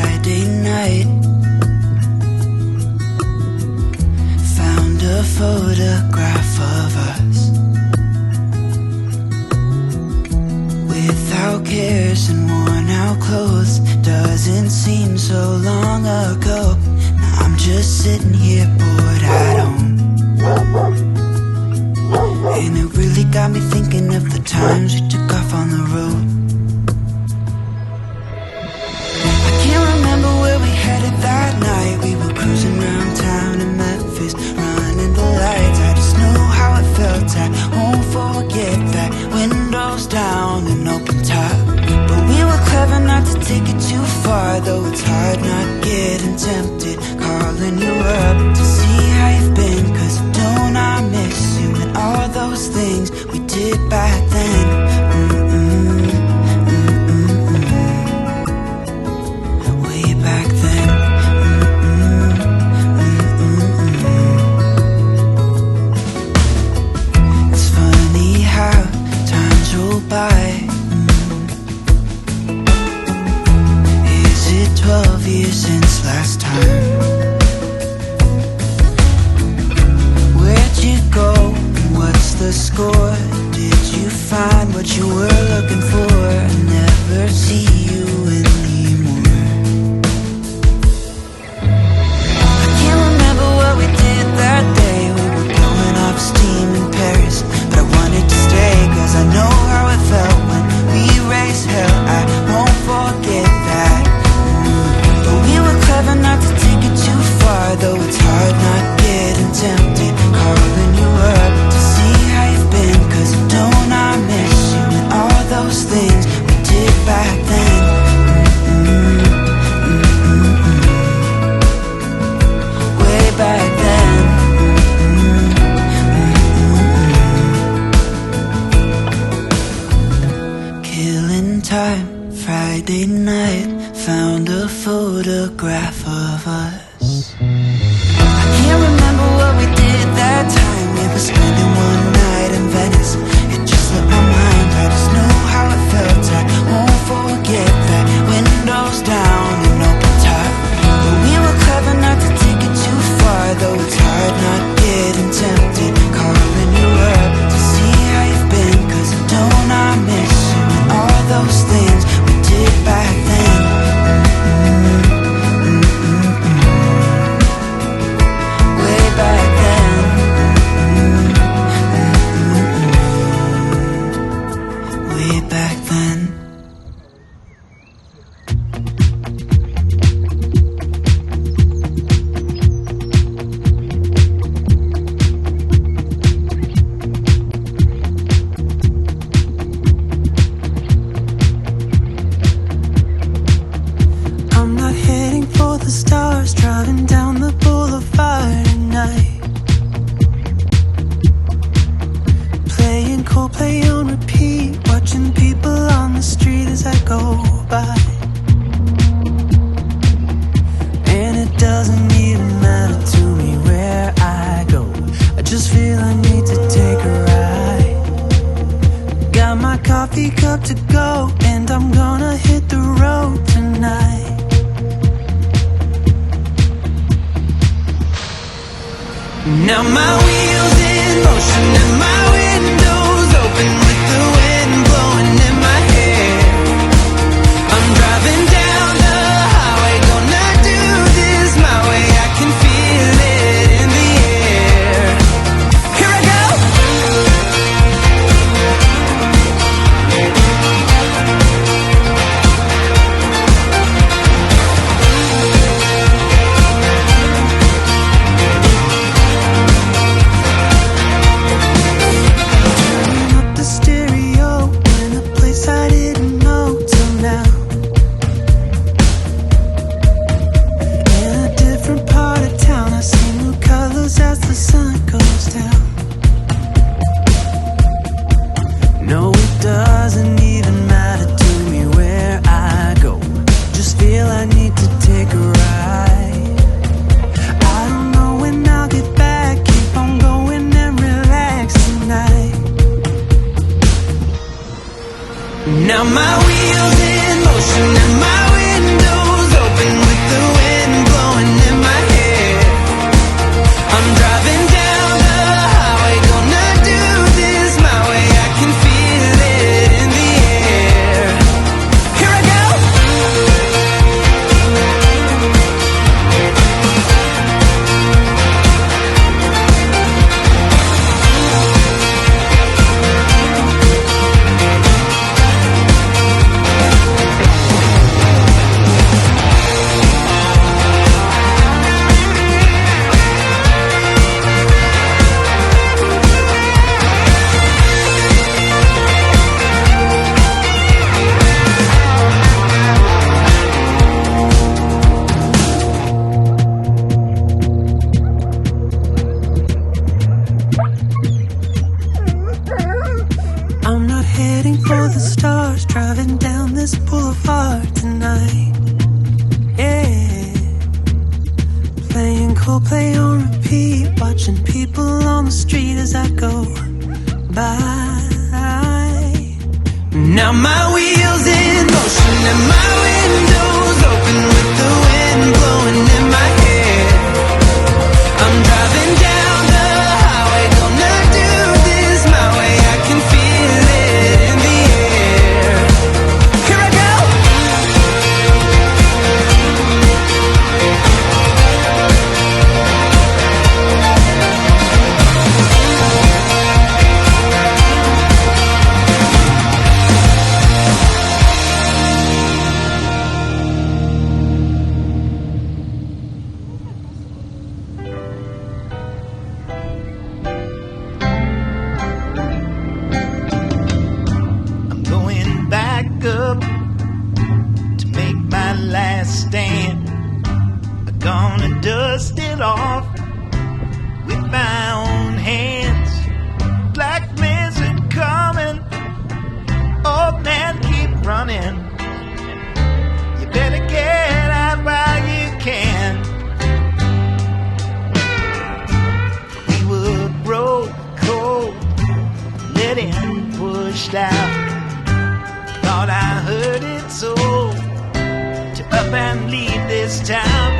Friday night. Found a photograph of us, without cares and worn out clothes. Doesn't seem so long ago. Now I'm just sitting here bored at home, and it really got me thinking of the times we took off on the road. I can't remember where we headed that night. We were cruising around town in Memphis, running the lights. I just know how it felt. I won't forget that. Windows down and open top. But we were clever not to take it too far, though it's hard not getting tempted. Calling you up to see how you've been, 'cause don't I miss you and all those things we did back then. Way back then. It's funny how times roll by. Is it 12 years since last time? Where'd you go? What's the score? Did you find what you were looking for? I never see you anymore. I can't remember what we did that day. We were blowing off steam in Paris, but I wanted to stay, 'cause I know how it felt when we raised hell. I won't forget that. But we were clever not to take it too far, though it's hard not getting tempted. Calling you up to see how you've been, 'cause don't I miss you and all those things we did back then. Way back then. Killing time, Friday night. Found a photograph of us. I can't remember what we did that time. We were spending one night in Venice. It just slipped my mind. I just know how it felt. I won't forget that. Windows down and open top. But we were clever not to take it too far, though it's hard not getting tempted. Calling you up to see how you've been, 'cause don't I miss you and all those things we did back then. Way back then. Way back then. I'm not heading for the stars, driving down the boulevard at night, playing Coldplay on repeat, watching people on the street as I go by. And it doesn't even matter to me where I go, I just feel I need to take a ride. Got my coffee cup to go, and I'm gonna hit the road tonight. Now my wheels in motion and my windows open, with the wind blowing in my hair. I'm driving down the highway, gonna do this my way. I can feel it in the air. Here I go. the street as I go by. Now my wheels in motion and my windows open with the wind blowing in my hair. I'm driving down the highway, gonna do this my way. I can feel it in the air. Here I go. Up to make my last stand. I'm gonna dust it off with my own hands. Black blizzard coming, old man keep running. You better get out while you can. We would roll cold, letting pushed out. Thought I heard it so, to up and leave this town.